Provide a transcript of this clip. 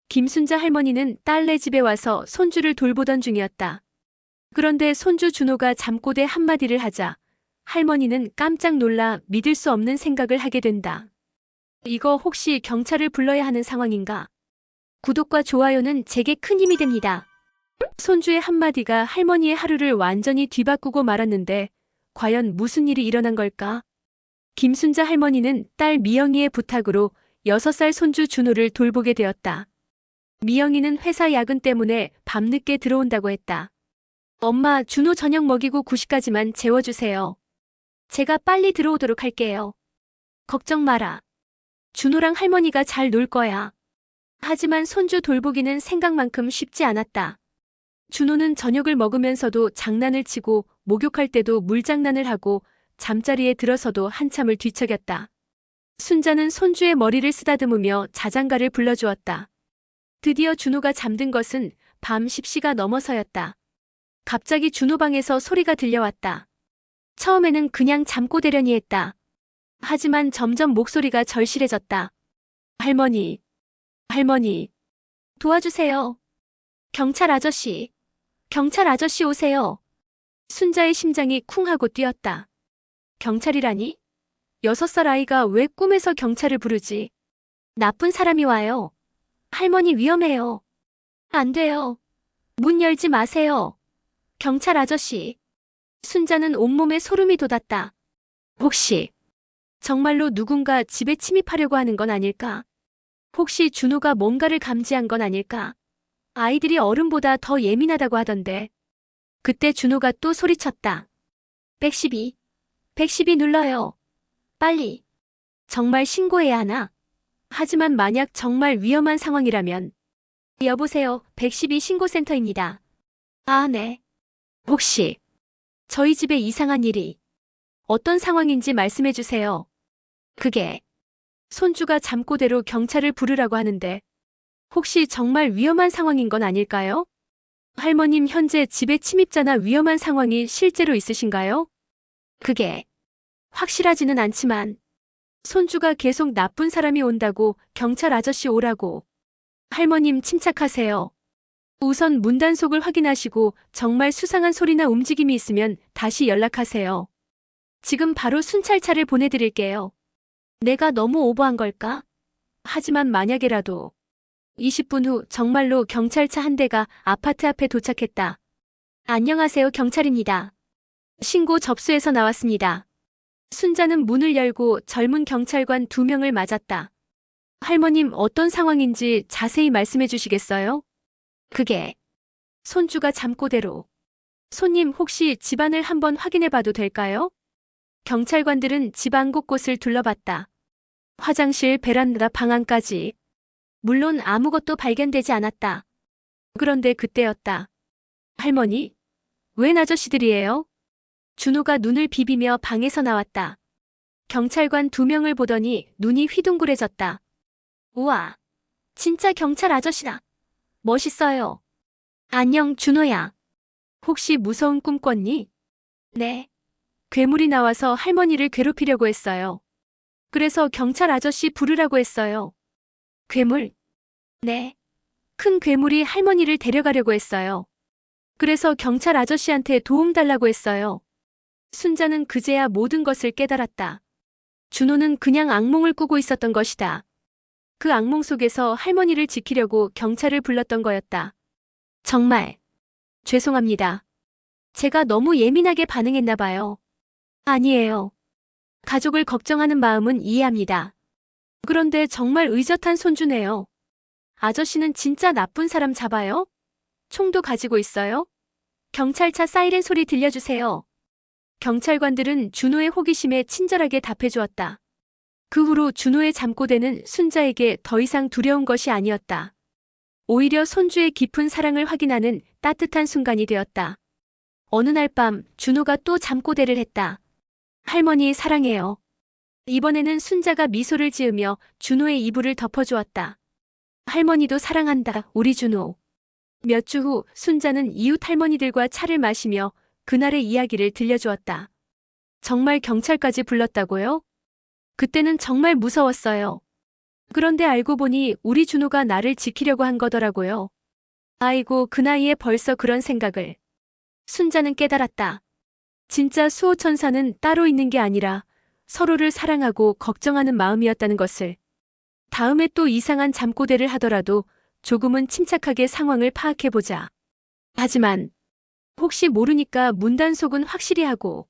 김순자 할머니는 딸네 집에 와서 손주를 돌보던 중이었다. 그런데 손주 준호가 잠꼬대 한마디를 하자 할머니는 깜짝 놀라 믿을 수 없는 생각을 하게 된다. 이거 혹시 경찰을 불러야 하는 상황인가? 구독과 좋아요는 제게 큰 힘이 됩니다. 손주의 한마디가 할머니의 하루를 완전히 뒤바꾸고 말았는데 과연 무슨 일이 일어난 걸까? 김순자 할머니는 딸 미영이의 부탁으로 6살 손주 준호를 돌보게 되었다. 미영이는 회사 야근 때문에 밤늦게 들어온다고 했다. 엄마, 준호 저녁 먹이고 9시까지만 재워주세요. 제가 빨리 들어오도록 할게요. 걱정 마라. 준호랑 할머니가 잘 놀 거야. 하지만 손주 돌보기는 생각만큼 쉽지 않았다. 준호는 저녁을 먹으면서도 장난을 치고 목욕할 때도 물장난을 하고 잠자리에 들어서도 한참을 뒤척였다. 순자는 손주의 머리를 쓰다듬으며 자장가를 불러주었다. 드디어 준호가 잠든 것은 밤 10시가 넘어서였다. 갑자기 준호 방에서 소리가 들려왔다. 처음에는 그냥 잠꼬대려니 했다. 하지만 점점 목소리가 절실해졌다. 할머니, 할머니, 도와주세요. 경찰 아저씨, 경찰 아저씨 오세요. 순자의 심장이 쿵 하고 뛰었다. 경찰이라니? 6살 아이가 왜 꿈에서 경찰을 부르지? 나쁜 사람이 와요. 할머니 위험해요. 안 돼요. 문 열지 마세요. 경찰 아저씨. 순자는 온몸에 소름이 돋았다. 혹시 정말로 누군가 집에 침입하려고 하는 건 아닐까? 혹시 준호가 뭔가를 감지한 건 아닐까? 아이들이 어른보다 더 예민하다고 하던데. 그때 준호가 또 소리쳤다. 112. 112 눌러요. 빨리. 정말 신고해야 하나? 하지만 만약 정말 위험한 상황이라면. 여보세요, 112 신고센터입니다. 아, 네. 혹시 저희 집에 이상한 일이 어떤 상황인지 말씀해 주세요. 그게 손주가 잠꼬대로 경찰을 부르라고 하는데 혹시 정말 위험한 상황인 건 아닐까요? 할머님 현재 집에 침입자나 위험한 상황이 실제로 있으신가요? 그게 확실하지는 않지만 손주가 계속 나쁜 사람이 온다고 경찰 아저씨 오라고. 할머님 침착하세요. 우선 문단속을 확인하시고 정말 수상한 소리나 움직임이 있으면 다시 연락하세요. 지금 바로 순찰차를 보내드릴게요. 내가 너무 오버한 걸까? 하지만 만약에라도 20분 후 정말로 경찰차 한 대가 아파트 앞에 도착했다. 안녕하세요, 경찰입니다. 신고 접수해서 나왔습니다. 순자는 문을 열고 젊은 경찰관 2명을 맞았다. 할머님 어떤 상황인지 자세히 말씀해 주시겠어요? 그게 손주가 잠꼬대로. 손님 혹시 집안을 한번 확인해 봐도 될까요? 경찰관들은 집안 곳곳을 둘러봤다. 화장실, 베란다, 방 안까지. 물론 아무것도 발견되지 않았다. 그런데 그때였다. 할머니, 웬 아저씨들이에요? 준호가 눈을 비비며 방에서 나왔다. 경찰관 2명을 보더니 눈이 휘둥그레졌다. 우와, 진짜 경찰 아저씨다. 멋있어요. 안녕, 준호야. 혹시 무서운 꿈 꿨니? 네. 괴물이 나와서 할머니를 괴롭히려고 했어요. 그래서 경찰 아저씨 부르라고 했어요. 괴물? 네. 큰 괴물이 할머니를 데려가려고 했어요. 그래서 경찰 아저씨한테 도움 달라고 했어요. 순자는 그제야 모든 것을 깨달았다. 준호는 그냥 악몽을 꾸고 있었던 것이다. 그 악몽 속에서 할머니를 지키려고 경찰을 불렀던 거였다. 정말 죄송합니다. 제가 너무 예민하게 반응했나 봐요. 아니에요. 가족을 걱정하는 마음은 이해합니다. 그런데 정말 의젓한 손주네요. 아저씨는 진짜 나쁜 사람 잡아요? 총도 가지고 있어요? 경찰차 사이렌 소리 들려주세요. 경찰관들은 준호의 호기심에 친절하게 답해주었다. 그 후로 준호의 잠꼬대는 순자에게 더 이상 두려운 것이 아니었다. 오히려 손주의 깊은 사랑을 확인하는 따뜻한 순간이 되었다. 어느 날 밤 준호가 또 잠꼬대를 했다. 할머니 사랑해요. 이번에는 순자가 미소를 지으며 준호의 이불을 덮어주었다. 할머니도 사랑한다, 우리 준호. 몇 주 후 순자는 이웃 할머니들과 차를 마시며 그날의 이야기를 들려주었다. 정말 경찰까지 불렀다고요? 그때는 정말 무서웠어요. 그런데 알고 보니 우리 준호가 나를 지키려고 한 거더라고요. 아이고, 그 나이에 벌써 그런 생각을. 순자는 깨달았다. 진짜 수호천사는 따로 있는 게 아니라 서로를 사랑하고 걱정하는 마음이었다는 것을. 다음에 또 이상한 잠꼬대를 하더라도 조금은 침착하게 상황을 파악해보자. 하지만 혹시 모르니까 문단속은 확실히 하고